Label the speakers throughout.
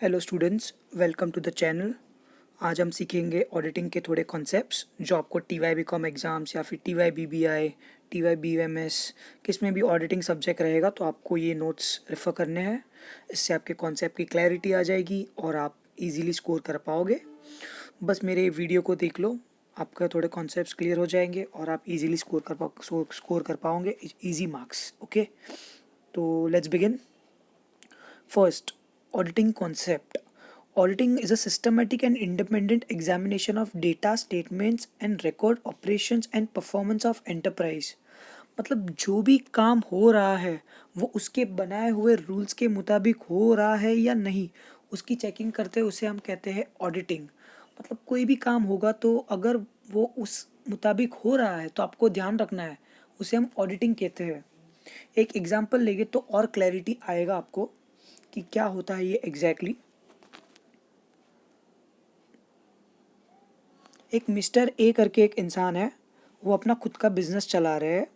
Speaker 1: Hello students, welcome to the channel. आज हम सीखेंगे ऑडिटिंग के थोड़े कॉन्सेप्ट्स जो आपको T Y B com exams या फिर T Y B B I, T Y B M S, किस में भी ऑडिटिंग सब्जेक्ट रहेगा तो आपको ये नोट्स रेफ़र करने हैं। इससे आपके कॉन्सेप्ट की क्लैरिटी आ जाएगी और आप इजीली स्कोर कर पाओगे। बस मेरे वीडियो को देख लो, आपका थोड़े कॉन्सेप्ट्स क्लियर हो जाएंगे और आप इजीली स्कोर कर पाओगे इजी मार्क्स। ओके, तो let's begin. First, auditing concept. Auditing is a systematic and independent examination of data, statements, and record operations and performance of enterprise. मतलब जो भी काम हो रहा है वो उसके बनाए हुए रूल्स के मुताबिक हो रहा है या नहीं, उसकी चेकिंग करते हैं, उसे हम कहते हैं ऑडिटिंग। मतलब कोई भी काम होगा तो अगर वो उस मुताबिक हो रहा है तो आपको ध्यान रखना है, उसे हम ऑडिटिंग कहते हैं। एक एग्जांपल लेंगे तो और क्लैरिटी आएगा आपको कि क्या होता है ये एग्जैक्टली। एक मिस्टर ए करके एक इंसान है, वो अपना खुद का बिजनेस चला रहे हैं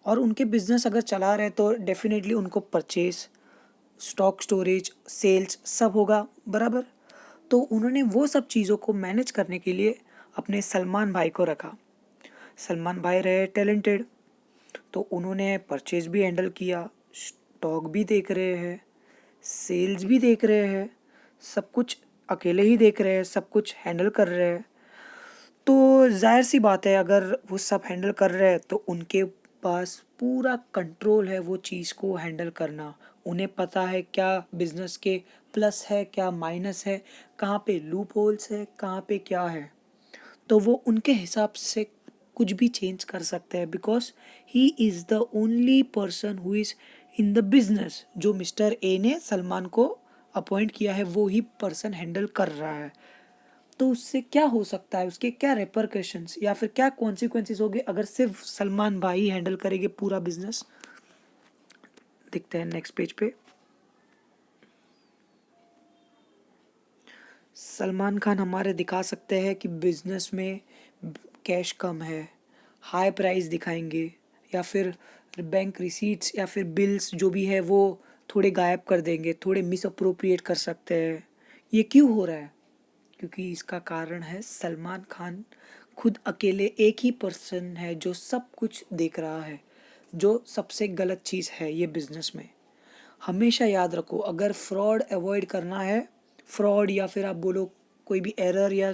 Speaker 1: और उनके बिजनेस अगर चला रहे हैं तो डेफिनेटली उनको परचेज, स्टॉक स्टोरेज, सेल्स सब होगा बराबर। तो उन्होंने वो सब चीज़ों को मैनेज करने के लिए अपने सलमान भाई को रखा। सलमान भाई रहे टैलेंटेड, तो उन्होंने परचेज भी हैंडल किया, स्टॉक भी देख रहे हैं, सेल्स भी देख रहे हैं, सब कुछ अकेले ही देख रहे हैं, सब कुछ हैंडल कर रहे हैं। तो जाहिर सी बात है, अगर वो सब हैंडल कर रहे हैं तो उनके पास पूरा कंट्रोल है वो चीज़ को हैंडल करना। उन्हें पता है क्या बिजनेस के प्लस है, क्या माइनस है, कहाँ पे लूप होल्स है, कहाँ पे क्या है। तो वो उनके हिसाब से कुछ भी चेंज कर सकते हैं, because he is the only person who is in the business. जो मिस्टर ए ने सलमान को अपॉइंट किया है वो ही पर्सन हैंडल कर रहा है। तो उससे क्या हो सकता है, उसके क्या रेपरकशंस या फिर क्या कॉन्सिक्वेंसेस होंगे अगर सिर्फ सलमान भाई हैंडल करेंगे पूरा बिजनेस। देखते हैं नेक्स्ट पेज पे। सलमान खान हमारे दिखा सकते हैं कि बिजनेस में कैश कम है, हाई प्राइस दिखाएंगे, या फिर बैंक रिसीट्स या फिर बिल्स जो भी है वो थोड़े गायब कर देंगे, थोड़े मिस अप्रोप्रिएट कर सकते हैं। ये क्यों हो रहा है? क्योंकि इसका कारण है सलमान खान खुद अकेले एक ही पर्सन है जो सब कुछ देख रहा है, जो सबसे गलत चीज़ है ये बिजनेस में। हमेशा याद रखो, अगर फ्रॉड अवॉइड करना है, फ्रॉड या फिर आप बोलो कोई भी एरर या,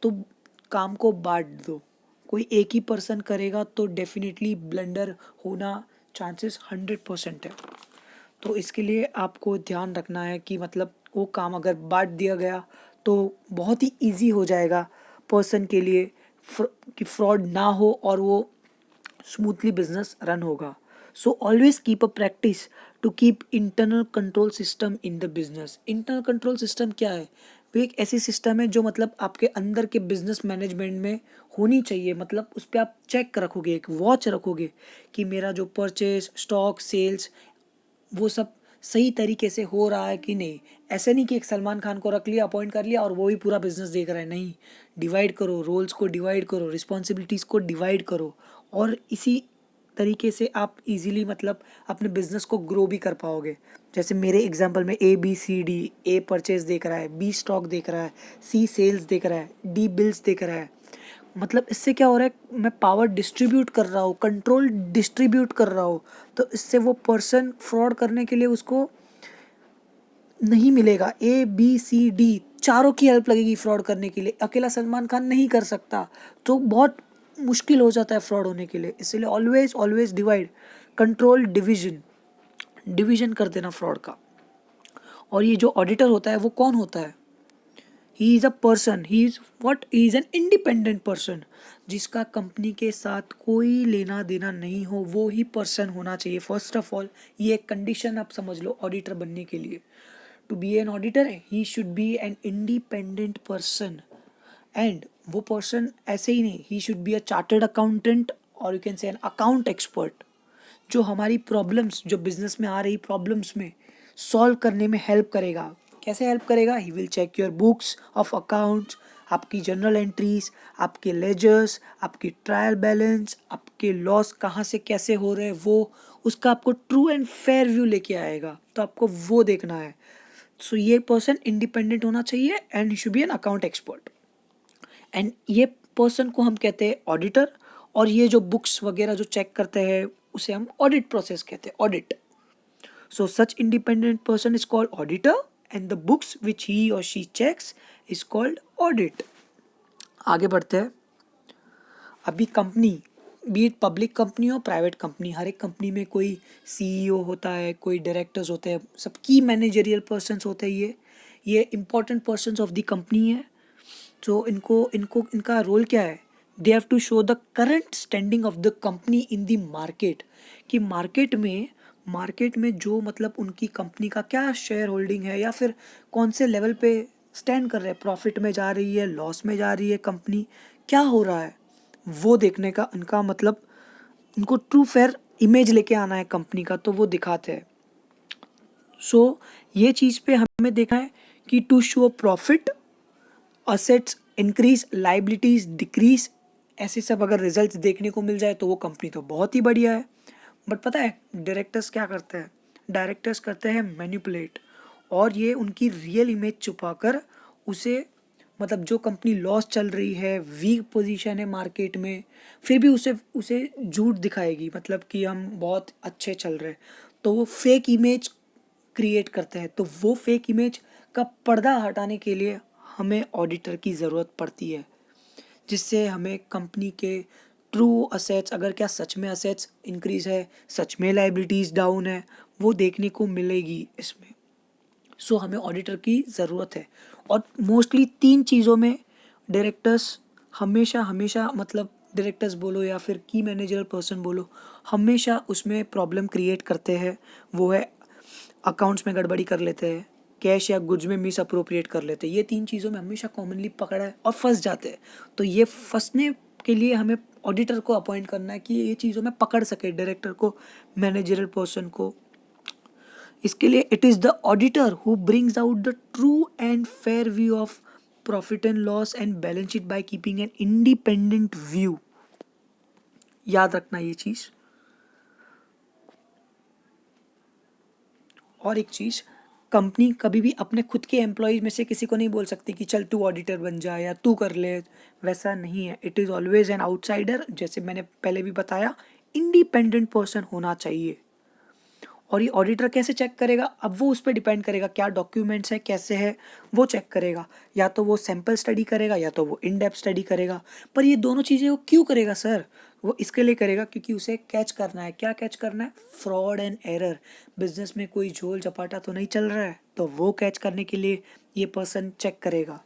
Speaker 1: तो काम को बांट दो। कोई एक ही पर्सन करेगा तो डेफिनेटली ब्लंडर होना चांसेस 100% है। तो इसके लिए आपको ध्यान रखना है कि मतलब वो काम अगर बांट दिया गया तो बहुत ही इजी हो जाएगा पर्सन के लिए कि फ्रॉड ना हो और वो स्मूथली बिजनेस रन होगा। So always keep a practice to keep internal control system in the business. Internal control system क्या है? वो एक ऐसी सिस्टम है जो मतलब आपके अंदर के बिजनेस मैनेजमेंट में होनी चाहिए। मतलब उस पर आप चेक रखोगे, एक वॉच रखोगे कि मेरा जो परचेज, स्टॉक, सेल्स वो सब सही तरीके से हो रहा है कि नहीं। ऐसे नहीं कि एक सलमान खान को रख लिया, अपॉइंट कर लिया और वो ही पूरा बिजनेस देख रहा है। नहीं, डिवाइड करो, रोल्स को डिवाइड करो, रिस्पॉन्सिबिलिटीज़ को डिवाइड करो और इसी तरीके से आप इजीली मतलब अपने बिजनेस को ग्रो भी कर पाओगे। जैसे मेरे एग्जांपल में ABCD, ए परचेज देख रहा है, बी स्टॉक देख रहा है, सी सेल्स देख रहा है, डी बिल्स देख रहा है। मतलब इससे क्या हो रहा है, मैं पावर डिस्ट्रीब्यूट कर रहा हूँ, कंट्रोल डिस्ट्रीब्यूट कर रहा हूँ। तो इससे वो पर्सन फ्रॉड करने के लिए उसको नहीं मिलेगा। ABCD चारों की हेल्प लगेगी फ्रॉड करने के लिए, अकेला सलमान खान नहीं कर सकता। तो बहुत मुश्किल हो जाता है फ्रॉड होने के लिए। इसलिए always always divide, control, division, division कर देना फ्रॉड का। और ये जो ऑडिटर होता है वो कौन होता है? He is a person, he is what, he is an independent person, जिसका कंपनी के साथ कोई लेना देना नहीं हो, वो ही पर्सन होना चाहिए। फर्स्ट ऑफ ऑल ये एक कंडीशन आप समझ लो ऑडिटर बनने के लिए। To be an auditor he should be an independent person. And वो पर्सन ऐसे ही नहीं, he should be a chartered accountant और you can say an account expert, जो हमारी प्रॉब्लम्स, जो बिजनेस में आ रही प्रॉब्लम्स में सॉल्व करने में हेल्प करेगा। कैसे हेल्प करेगा? He will check your books of accounts, आपकी जनरल एंट्रीज, आपके लेजर्स, आपकी ट्रायल बैलेंस, आपके लॉस कहाँ से कैसे हो रहे हैं, वो उसका आपको ट्रू एंड फेयर व्यू लेके आएगा। तो आपको वो देखना है। सो ये पर्सन इंडिपेंडेंट होना चाहिए and he should be N account expert. And ये पर्सन को हम कहते हैं ऑडिटर, और ये जो बुक्स वगैरह जो चेक करते हैं उसे हम ऑडिट प्रोसेस कहते हैं, audit. So such independent person is called auditor and the books which he or she checks is called audit. आगे बढ़ते हैं। अभी company, be it public company और प्राइवेट कंपनी, हर एक कंपनी में कोई सीईओ होता है, कोई डायरेक्टर्स होते हैं, सब की मैनेजरियल पर्सन्स होते हैं। ये important persons of the company है। तो इनको इनको इनका रोल क्या है? They have to show the current standing of the company in the market, कि मार्केट में जो मतलब उनकी कंपनी का क्या शेयर होल्डिंग है, या फिर कौन से लेवल पे स्टैंड कर रहे हैं, प्रॉफिट में जा रही है, लॉस में जा रही है कंपनी, क्या हो रहा है, वो देखने का उनका मतलब, उनको ट्रू फेयर इमेज लेके आना है कंपनी का, तो वो दिखाते हैं। सो ये चीज़ पे हमें देखा है कि to show profit, assets increase, liabilities decrease, ऐसे सब अगर रिजल्ट्स देखने को मिल जाए तो वो कंपनी तो बहुत ही बढ़िया है। बट पता है डायरेक्टर्स क्या करते हैं? डायरेक्टर्स करते हैं मैनिपुलेट, और ये उनकी रियल इमेज छुपाकर उसे, मतलब जो कंपनी लॉस चल रही है, वीक पोजीशन है मार्केट में, फिर भी उसे उसे झूठ दिखाएगी, मतलब कि हम बहुत अच्छे चल रहे हैं, तो वो फेक इमेज क्रिएट करते हैं। तो वो फेक इमेज का पर्दा हटाने के लिए हमें ऑडिटर की ज़रूरत पड़ती है, जिससे हमें कंपनी के ट्रू असेट्स, अगर क्या सच में असेट्स इंक्रीज है, सच में लाइबिलिटीज़ डाउन है, वो देखने को मिलेगी इसमें। सो हमें ऑडिटर की ज़रूरत है। और मोस्टली 3 चीज़ों में डायरेक्टर्स हमेशा हमेशा, मतलब डायरेक्टर्स बोलो या फिर की मैनेजर पर्सन बोलो, हमेशा उसमें प्रॉब्लम क्रिएट करते हैं। वो है अकाउंट्स में गड़बड़ी कर लेते हैं, कैश या गुड्स में मिस अप्रोप्रिएट कर लेते हैं। ये 3 चीज़ों में हमेशा कॉमनली पकड़ा है और फंस जाते हैं। तो ये फंसने के लिए हमें ऑडिटर को अपॉइंट करना है कि ये चीज़ों में पकड़ सके डायरेक्टर को, मैनेजरल पर्सन को। इसके लिए it is the auditor who brings out the true and fair view of profit and loss and balance sheet by keeping an independent view. याद रखना ये चीज़। और एक चीज़, कंपनी कभी भी अपने खुद के एम्प्लॉयज़ में से किसी को नहीं बोल सकती कि चल तू ऑडिटर बन जा या तू कर ले, वैसा नहीं है। It is always an outsider, जैसे मैंने पहले भी बताया, इंडिपेंडेंट पर्सन होना चाहिए। और ये ऑडिटर कैसे चेक करेगा? अब वो उस पर डिपेंड करेगा क्या डॉक्यूमेंट्स है, कैसे है, वो चेक करेगा। या तो वो सैम्पल स्टडी करेगा या तो वो इन डेप्थ स्टडी करेगा। पर ये दोनों चीज़ें वो क्यों करेगा सर? वो इसके लिए करेगा क्योंकि उसे कैच करना है। क्या कैच करना है? Fraud and error. बिजनेस में कोई झोल झपाटा तो नहीं चल रहा है, तो वो कैच करने के लिए ये पर्सन चेक करेगा।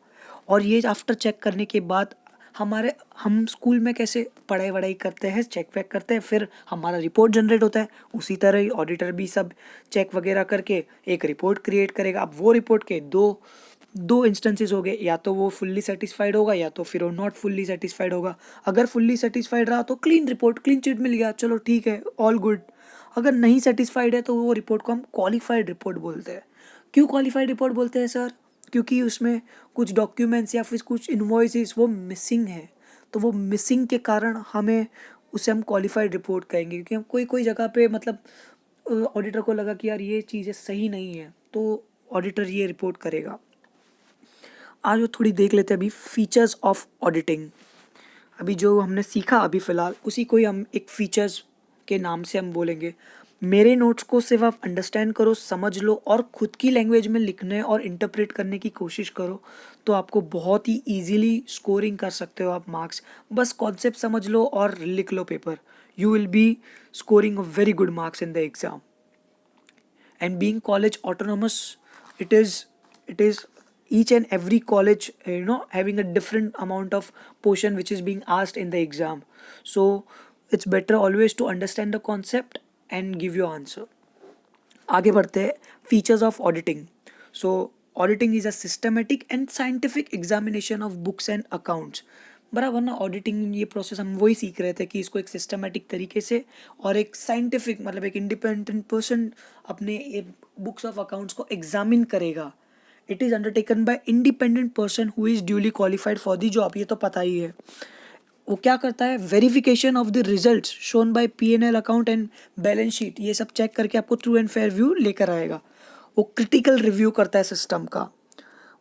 Speaker 1: और ये आफ्टर चेक करने के बाद हम स्कूल में कैसे पढ़ाई वढ़ाई करते हैं, चेक वेक करते हैं, फिर हमारा रिपोर्ट जनरेट होता है, उसी तरह ही ऑडिटर भी सब चेक वगैरह करके एक रिपोर्ट क्रिएट करेगा। अब वो रिपोर्ट के दो इंस्टेंसेस हो गए, या तो वो फुल्ली सेटिस्फाइड होगा या तो फिर वो नॉट फुल्ली सेटिस्फाइड होगा। अगर फुल्ली सेटिस्फाइड रहा तो क्लीन रिपोर्ट, क्लीन चिट मिल गया, चलो ठीक है, ऑल गुड। अगर नहीं सेटिस्फाइड है तो वो रिपोर्ट को हम क्वालिफाइड रिपोर्ट बोलते हैं। क्यों क्वालिफाइड रिपोर्ट बोलते हैं सर? क्योंकि उसमें कुछ डॉक्यूमेंट्स या फिर कुछ इनवॉइसेस वो मिसिंग है, तो वो मिसिंग के कारण हमें उसे हम क्वालिफाइड रिपोर्ट कहेंगे। क्योंकि हम कोई कोई जगह पे मतलब ऑडिटर को लगा कि यार ये चीज़ें सही नहीं है, तो ऑडिटर ये रिपोर्ट करेगा। आज वो थोड़ी देख लेते हैं अभी फीचर्स ऑफ ऑडिटिंग। अभी जो हमने सीखा अभी फ़िलहाल, उसी को ही हम एक फीचर्स के नाम से हम बोलेंगे। मेरे नोट्स को सिर्फ आप अंडरस्टैंड करो, समझ लो और खुद की लैंग्वेज में लिखने और इंटरप्रेट करने की कोशिश करो, तो आपको बहुत ही इजीली स्कोरिंग कर सकते हो आप मार्क्स। बस कॉन्सेप्ट समझ लो और लिख लो paper, you will be scoring a very good marks in the exam. And being college autonomous, it is each and every college having a different amount of portion which is being asked in the exam. So it's better always to understand the concept and give your answer. आगे बढ़ते हैं features of auditing. So auditing is a systematic and scientific examination of books and accounts. बराबर ना, auditing ये process हम वही सीख रहे थे कि इसको एक सिस्टमेटिक तरीके से और एक साइंटिफिक, मतलब एक इंडिपेंडेंट पर्सन अपने बुक्स ऑफ अकाउंट्स को एग्जामिन करेगा। It is undertaken by independent person who is duly qualified for the job. ये तो पता ही है। वो क्या करता है? Verification of the results shown by P&L account and balance sheet, ये सब चेक करके आपको ट्रू एंड फेयर व्यू लेकर आएगा। वो क्रिटिकल रिव्यू करता है सिस्टम का।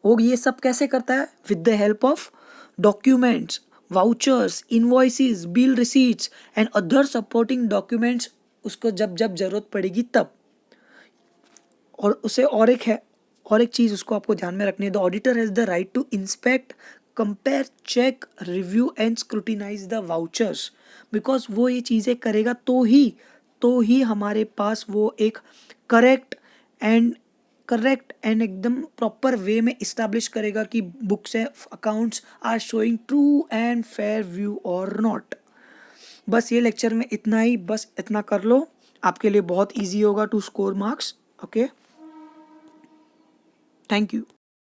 Speaker 1: वो ये सब कैसे करता है? With the help of documents, vouchers, invoices, bill receipts and other supporting documents, उसको जब जब जरूरत पड़ेगी तब। और उसे और एक चीज़ उसको आपको ध्यान में रखनी है, the auditor has the right to inspect, compare, check, review and scrutinise the vouchers. Because वो ये चीज़ें करेगा तो ही हमारे पास वो एक करेक्ट एंड एकदम प्रॉपर वे में इस्टेब्लिश करेगा कि books and accounts are showing true and fair view और नॉट। बस ये लेक्चर में इतना ही, बस इतना कर लो, आपके लिए बहुत इजी होगा to score marks. Okay, thank you.